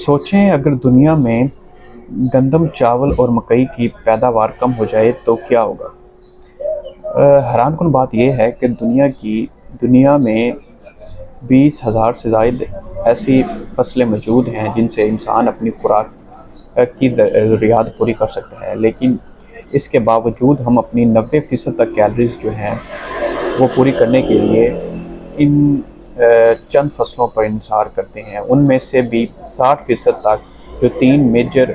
सोचें अगर दुनिया में गंदम, चावल और मकई की पैदावार कम हो जाए तो क्या होगा? हैरानकुन बात यह है कि दुनिया में 20,000 से ज़ायद ऐसी फसलें मौजूद हैं जिनसे इंसान अपनी खुराक की ज़रूरियात पूरी कर सकता है, लेकिन इसके बावजूद हम अपनी 90% तक कैलोरीज़ जो हैं वो पूरी करने के लिए इन चंद फसलों पर इंसार करते हैं। उनमें से भी 60% तक जो 3 मेजर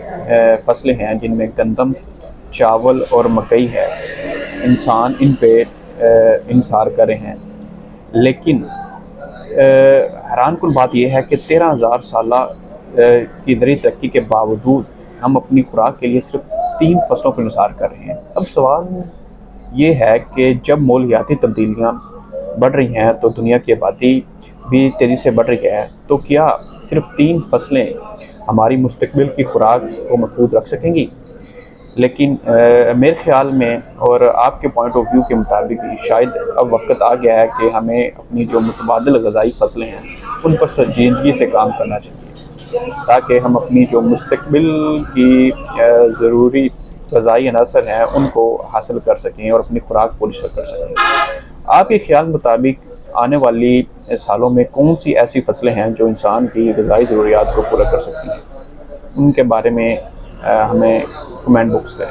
फसलें हैं जिनमें गंदम, चावल और मकई है, इंसान इन पे इंसार कर रहे हैं। लेकिन हैरानकुन बात यह है कि 13,000 साला की दरी तरक्की के बावजूद हम अपनी खुराक के लिए सिर्फ 3 फसलों पर इंसार कर रहे हैं। अब सवाल ये है कि जब माहौलियाती तब्दीलियाँ बढ़ रही हैं तो दुनिया की आबादी भी तेज़ी से बढ़ रही है, तो क्या सिर्फ 3 फसलें हमारी मुस्तकबिल की खुराक को महफूज रख सकेंगी? लेकिन मेरे ख़्याल में और आपके पॉइंट ऑफ व्यू के मुताबिक शायद अब वक्त आ गया है कि हमें अपनी जो मुतबादिल ग़ज़ाई फसलें हैं उन पर संजीदगी से काम करना चाहिए, ताकि हम अपनी जो मुस्तकबिल की ज़रूरी ग़ज़ाई अनासर हैं उनको हासिल कर सकें और अपनी खुराक पूरी कर सकें। आपके ख़्याल मुताबिक आने वाली सालों में कौन सी ऐसी फसलें हैं जो इंसान की ग़ज़ाई ज़रूरियात को पूरा कर सकती हैं? उनके बारे में हमें कमेंट बॉक्स करें।